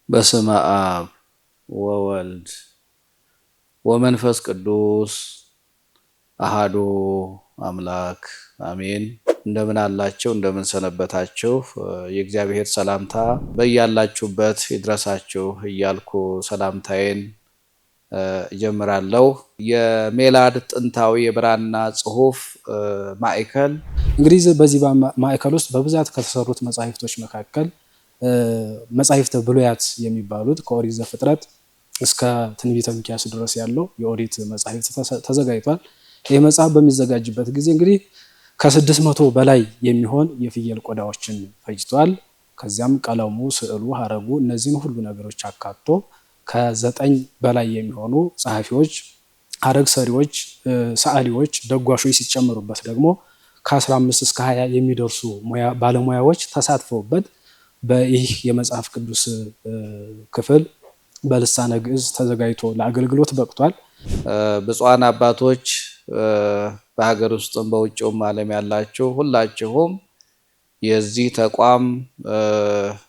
በስመ አብ ወወልድ ወመንፈስ ቅዱስ አሃዱ አምላክ አሜን። እንደምን አላችሁ? እንደምን ሰነበታችሁ? የእግዚአብሔር ሰላምታ በያላችሁበት ይድረሳችሁ እያልኩ ሰላምታዬን እጀምራለሁ። የሜላድ ጥንታዊ የብራና ጽሑፍ ማዕከል እንግዲህ በዚህ ማዕከል ውስጥ በብዛት ከተሰሩት መጻሕፍቶች መካከል መጻሕፍተ ብሉያት የሚባሉት ከኦሪት ዘፍጥረት እስከ ትንቢተ ሚክያስ ድረስ ያለው የኦሪት መጻሕፍት ተዘጋጅቷል። ይህ መጽሐፍ በሚዘጋጅበት ጊዜ እንግዲህ ከ600 በላይ የሚሆን የፍየል ቆዳዎችን ፈጅቷል። ከዚያም ቀለሙ፣ ስዕሉ፣ ሀረጉ እነዚህን ሁሉ ነገሮች አካቶ ከ9 በላይ የሚሆኑ ጸሐፊዎች፣ ሀረግ ሰሪዎች፣ ሰዓሊዎች፣ ደጓሾች ሲጨመሩበት ደግሞ ከ15 እስከ 20 የሚደርሱ ባለሙያዎች ተሳትፈውበት በይህ የመጽሐፍ ቅዱስ ክፍል በልሳነ ግዕዝ ተዘጋጅቶ ለአገልግሎት በቅቷል። ብፁዓን አባቶች በሀገር ውስጥም በውጭውም ዓለም ያላችሁ ሁላችሁም የዚህ ተቋም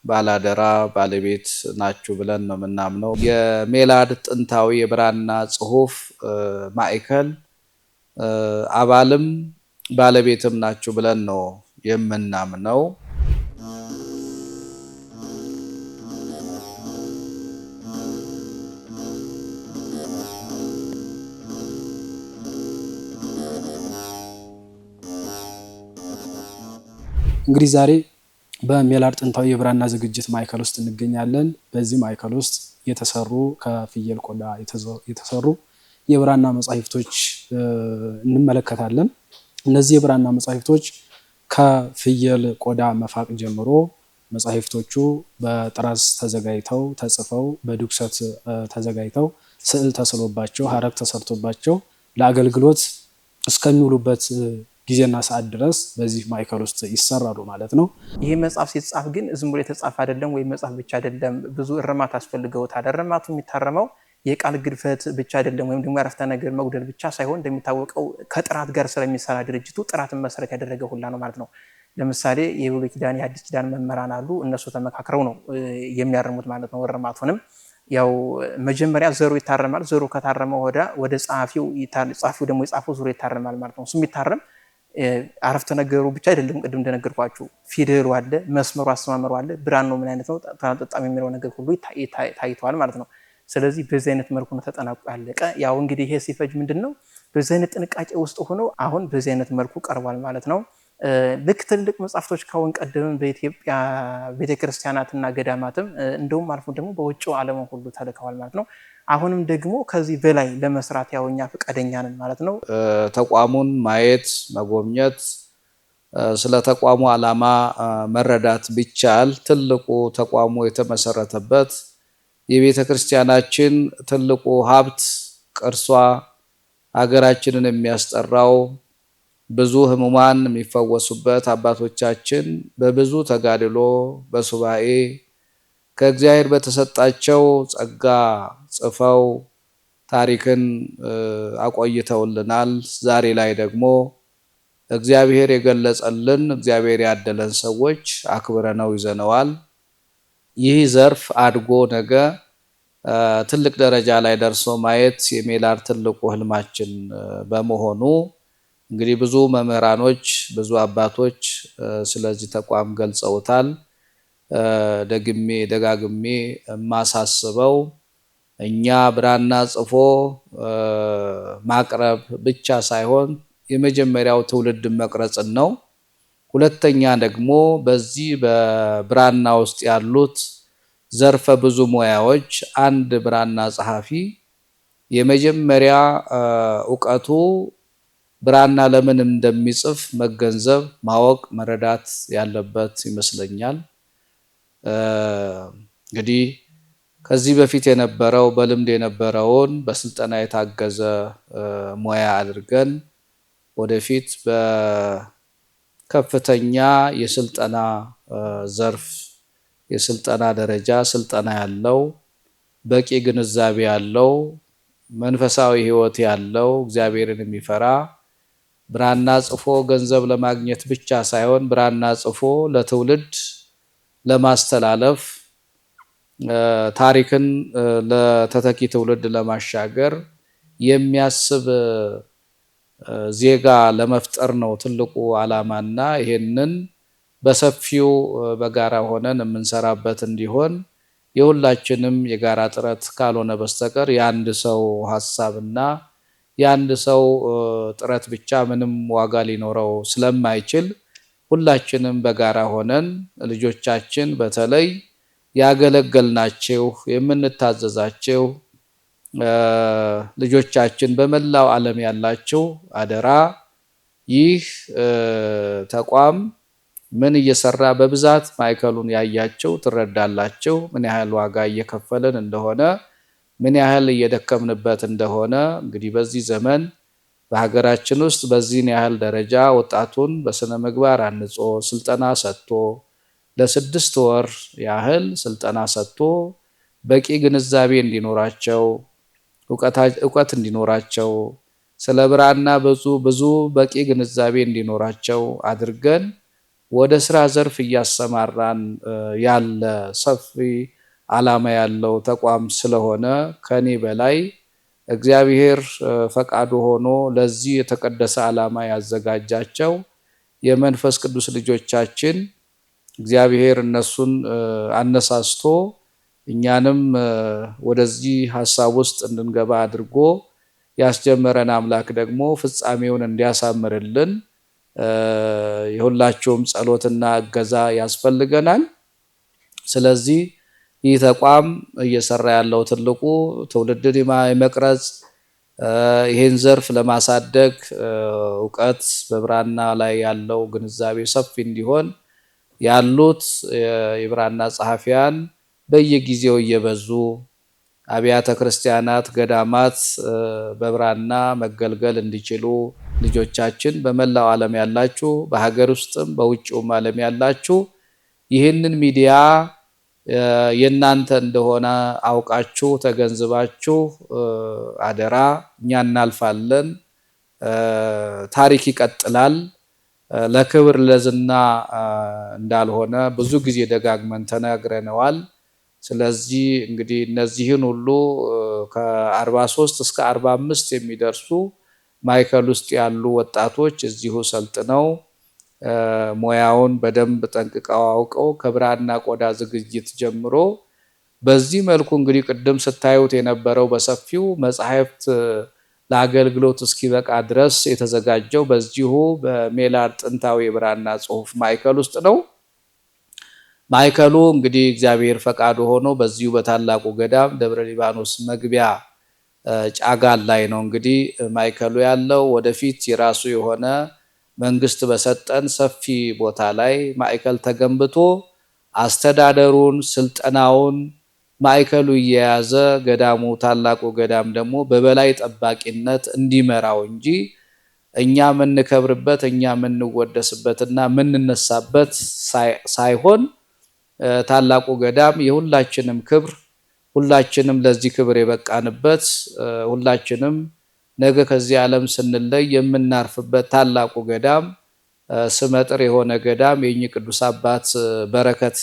ባላደራ ባለቤት ናችሁ ብለን ነው የምናምነው። የሜላድ ጥንታዊ የብራና ጽሑፍ ማዕከል አባልም ባለቤትም ናችሁ ብለን ነው የምናምነው። እንግዲህ ዛሬ በሜላድ ጥንታዊ የብራና ዝግጅት ማዕከል ውስጥ እንገኛለን። በዚህ ማዕከል ውስጥ የተሰሩ ከፍየል ቆዳ የተሰሩ የብራና መጻሕፍቶች እንመለከታለን። እነዚህ የብራና መጻሕፍቶች ከፍየል ቆዳ መፋቅ ጀምሮ መጻሕፍቶቹ በጥራዝ ተዘጋጅተው ተጽፈው በድኩሰት ተዘጋጅተው ስዕል ተስሎባቸው ሀረግ ተሰርቶባቸው ለአገልግሎት እስከሚውሉበት ጊዜና ሰዓት ድረስ በዚህ ማዕከል ውስጥ ይሰራሉ ማለት ነው። ይህ መጽሐፍ ሲጻፍ ግን ዝም ብሎ የተጻፈ አይደለም፣ ወይም መጽሐፍ ብቻ አይደለም። ብዙ እርማት አስፈልገውታል። እርማቱ የሚታረመው የቃል ግድፈት ብቻ አይደለም፣ ወይም ደግሞ የአረፍተ ነገር መጉደል ብቻ ሳይሆን እንደሚታወቀው ከጥራት ጋር ስለሚሰራ ድርጅቱ ጥራትን መሰረት ያደረገ ሁላ ነው ማለት ነው። ለምሳሌ የብሉይ ኪዳን የአዲስ ኪዳን መምህራን አሉ። እነሱ ተመካክረው ነው የሚያርሙት ማለት ነው። እርማቱንም ያው መጀመሪያ ዘሩ ይታረማል። ዘሩ ከታረመ ወደ ጸሐፊው ደግሞ የጻፈው ዙሩ ይታረማል ማለት ነው። እሱ የሚታረም አረፍተ ነገሩ ብቻ አይደለም። ቅድም እንደነገርኳችሁ ፊደሉ አለ፣ መስመሩ፣ አሰማመሩ አለ፣ ብራናው ምን አይነት ነው፣ ተጣጣሚ የሚለው ነገር ሁሉ ታይቷል ማለት ነው። ስለዚህ በዚህ አይነት መልኩ ነው ተጠናቆ ያለቀ። ያው እንግዲህ ይሄ ሲፈጅ ምንድነው በዚህ አይነት ጥንቃቄ ውስጥ ሆኖ አሁን በዚህ አይነት መልኩ ቀርቧል ማለት ነው። ልክ ትልቅ መጽሐፍቶች ካሁን ቀደም በኢትዮጵያ ቤተክርስቲያናትና ገዳማትም እንደውም አልፎ ደግሞ በውጭው ዓለም ሁሉ ተልከዋል ማለት ነው። አሁንም ደግሞ ከዚህ በላይ ለመስራት ያው እኛ ፈቃደኛ ነን ማለት ነው። ተቋሙን ማየት መጎብኘት፣ ስለ ተቋሙ ዓላማ መረዳት ቢቻል ትልቁ ተቋሙ የተመሰረተበት የቤተ ክርስቲያናችን ትልቁ ሀብት ቅርሷ ሀገራችንን የሚያስጠራው ብዙ ሕሙማን የሚፈወሱበት አባቶቻችን በብዙ ተጋድሎ በሱባኤ ከእግዚአብሔር በተሰጣቸው ጸጋ ጽፈው ታሪክን አቆይተውልናል። ዛሬ ላይ ደግሞ እግዚአብሔር የገለጸልን እግዚአብሔር ያደለን ሰዎች አክብረነው ይዘነዋል። ይህ ዘርፍ አድጎ ነገ ትልቅ ደረጃ ላይ ደርሶ ማየት የሜላድ ትልቁ ህልማችን በመሆኑ እንግዲህ ብዙ መምህራኖች ብዙ አባቶች ስለዚህ ተቋም ገልጸውታል። ደጋግሜ የማሳስበው እኛ ብራና ጽፎ ማቅረብ ብቻ ሳይሆን የመጀመሪያው ትውልድ መቅረጽን ነው። ሁለተኛ ደግሞ በዚህ በብራና ውስጥ ያሉት ዘርፈ ብዙ ሙያዎች አንድ ብራና ጸሐፊ የመጀመሪያ ዕውቀቱ ብራና ለምን እንደሚጽፍ መገንዘብ፣ ማወቅ፣ መረዳት ያለበት ይመስለኛል። እንግዲህ ከዚህ በፊት የነበረው በልምድ የነበረውን በስልጠና የታገዘ ሙያ አድርገን ወደፊት በከፍተኛ የስልጠና ዘርፍ የስልጠና ደረጃ ስልጠና ያለው በቂ ግንዛቤ ያለው መንፈሳዊ ሕይወት ያለው እግዚአብሔርን የሚፈራ ብራና ጽፎ ገንዘብ ለማግኘት ብቻ ሳይሆን ብራና ጽፎ ለትውልድ ለማስተላለፍ ታሪክን ለተተኪ ትውልድ ለማሻገር የሚያስብ ዜጋ ለመፍጠር ነው ትልቁ ዓላማና ይሄንን በሰፊው በጋራ ሆነን የምንሰራበት እንዲሆን የሁላችንም የጋራ ጥረት ካልሆነ በስተቀር የአንድ ሰው ሐሳብና የአንድ ሰው ጥረት ብቻ ምንም ዋጋ ሊኖረው ስለማይችል ሁላችንም በጋራ ሆነን ልጆቻችን በተለይ ያገለገልናቸው የምንታዘዛቸው ልጆቻችን በመላው ዓለም ያላቸው አደራ ይህ ተቋም ምን እየሰራ በብዛት ማዕከሉን ያያቸው ትረዳላቸው ምን ያህል ዋጋ እየከፈለን እንደሆነ ምን ያህል እየደከምንበት እንደሆነ እንግዲህ በዚህ ዘመን በሀገራችን ውስጥ በዚህ ያህል ደረጃ ወጣቱን በስነ ምግባር አንጾ ስልጠና ሰጥቶ ለ6 ወር ያህል ስልጠና ሰጥቶ በቂ ግንዛቤ እንዲኖራቸው ዕውቀት እንዲኖራቸው ስለ ብራና ብዙ በቂ ግንዛቤ እንዲኖራቸው አድርገን ወደ ስራ ዘርፍ እያሰማራን ያለ ሰፊ ዓላማ ያለው ተቋም ስለሆነ ከኔ በላይ እግዚአብሔር ፈቃዱ ሆኖ ለዚህ የተቀደሰ ዓላማ ያዘጋጃቸው የመንፈስ ቅዱስ ልጆቻችን እግዚአብሔር እነሱን አነሳስቶ እኛንም ወደዚህ ሐሳብ ውስጥ እንድንገባ አድርጎ ያስጀመረን አምላክ ደግሞ ፍጻሜውን እንዲያሳምርልን የሁላችሁም ጸሎትና እገዛ ያስፈልገናል። ስለዚህ ይህ ተቋም እየሰራ ያለው ትልቁ ትውልድን የመቅረጽ ይሄን ዘርፍ ለማሳደግ ዕውቀት በብራና ላይ ያለው ግንዛቤ ሰፊ እንዲሆን ያሉት የብራና ጸሐፊያን በየጊዜው እየበዙ አብያተ ክርስቲያናት ገዳማት በብራና መገልገል እንዲችሉ ልጆቻችን በመላው ዓለም ያላችሁ በሀገር ውስጥም በውጭውም ዓለም ያላችሁ ይህንን ሚዲያ የናንተ እንደሆነ አውቃችሁ ተገንዝባችሁ አደራ እኛ እናልፋለን ታሪክ ይቀጥላል ለክብር ለዝና እንዳልሆነ ብዙ ጊዜ ደጋግመን ተናግረነዋል። ስለዚህ እንግዲህ እነዚህን ሁሉ ከ43 እስከ 45 የሚደርሱ ማዕከል ውስጥ ያሉ ወጣቶች እዚሁ ሰልጥነው ሙያውን በደንብ ጠንቅቀው አውቀው ከብራና ቆዳ ዝግጅት ጀምሮ በዚህ መልኩ እንግዲህ ቅድም ስታዩት የነበረው በሰፊው መጻሕፍት ለአገልግሎት እስኪበቃ ድረስ የተዘጋጀው በዚሁ በሜላር ጥንታዊ የብራና ጽሑፍ ማዕከል ውስጥ ነው። ማዕከሉ እንግዲህ እግዚአብሔር ፈቃዱ ሆኖ በዚሁ በታላቁ ገዳም ደብረ ሊባኖስ መግቢያ ጫጋል ላይ ነው እንግዲህ ማዕከሉ ያለው። ወደፊት የራሱ የሆነ መንግስት በሰጠን ሰፊ ቦታ ላይ ማዕከል ተገንብቶ አስተዳደሩን ስልጠናውን ማዕከሉ እየያዘ ገዳሙ ታላቁ ገዳም ደግሞ በበላይ ጠባቂነት እንዲመራው እንጂ እኛ የምንከብርበት እኛ የምንወደስበትና የምንነሳበት ሳይሆን ታላቁ ገዳም የሁላችንም ክብር ሁላችንም ለዚህ ክብር የበቃንበት ሁላችንም ነገ ከዚህ ዓለም ስንለይ የምናርፍበት ታላቁ ገዳም ስመጥር የሆነ ገዳም የእኚህ ቅዱስ አባት በረከት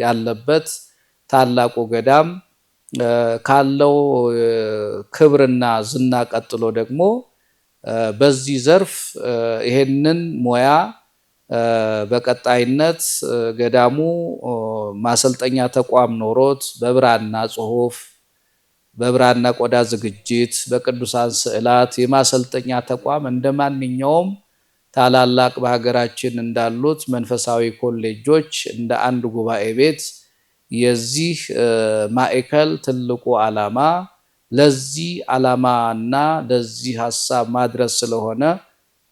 ያለበት ታላቁ ገዳም ካለው ክብርና ዝና ቀጥሎ ደግሞ በዚህ ዘርፍ ይሄንን ሙያ በቀጣይነት ገዳሙ ማሰልጠኛ ተቋም ኖሮት በብራና ጽሑፍ በብራና ቆዳ ዝግጅት በቅዱሳን ስዕላት የማሰልጠኛ ተቋም እንደማንኛውም ታላላቅ በሀገራችን እንዳሉት መንፈሳዊ ኮሌጆች እንደ አንድ ጉባኤ ቤት የዚህ ማዕከል ትልቁ ዓላማ ለዚህ ዓላማና ለዚህ ሐሳብ ማድረስ ስለሆነ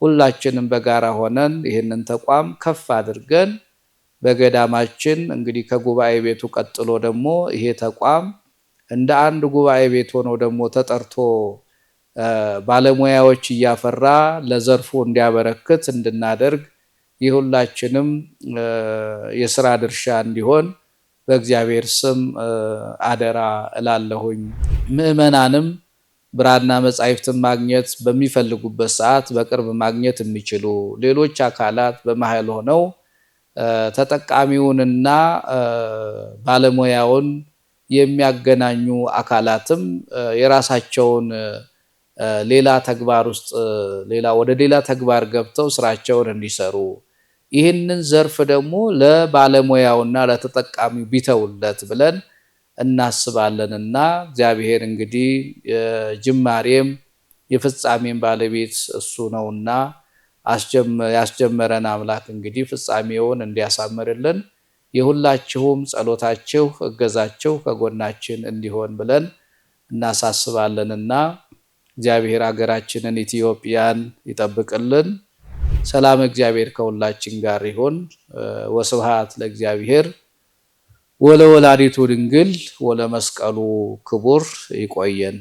ሁላችንም በጋራ ሆነን ይህንን ተቋም ከፍ አድርገን በገዳማችን እንግዲህ ከጉባኤ ቤቱ ቀጥሎ ደግሞ ይሄ ተቋም እንደ አንድ ጉባኤ ቤት ሆኖ ደግሞ ተጠርቶ ባለሙያዎች እያፈራ ለዘርፉ እንዲያበረክት እንድናደርግ የሁላችንም የሥራ ድርሻ እንዲሆን በእግዚአብሔር ስም አደራ እላለሁኝ። ምዕመናንም ብራና መጻሕፍትን ማግኘት በሚፈልጉበት ሰዓት በቅርብ ማግኘት የሚችሉ ሌሎች አካላት በመሃል ሆነው ተጠቃሚውንና ባለሙያውን የሚያገናኙ አካላትም የራሳቸውን ሌላ ተግባር ውስጥ ወደ ሌላ ተግባር ገብተው ስራቸውን እንዲሰሩ ይህንን ዘርፍ ደግሞ ለባለሙያውና ለተጠቃሚው ቢተውለት ብለን እናስባለንና እግዚአብሔር እንግዲህ የጅማሬም የፍጻሜም ባለቤት እሱ ነውና ያስጀመረን አምላክ እንግዲህ ፍጻሜውን እንዲያሳምርልን የሁላችሁም ጸሎታችሁ እገዛችሁ ከጎናችን እንዲሆን ብለን እናሳስባለንና እግዚአብሔር ሀገራችንን ኢትዮጵያን ይጠብቅልን። ሰላም እግዚአብሔር ከሁላችን ጋር ይሁን። ወስብሐት ለእግዚአብሔር ወለወላዲቱ ድንግል ወለመስቀሉ ክቡር። ይቆየን።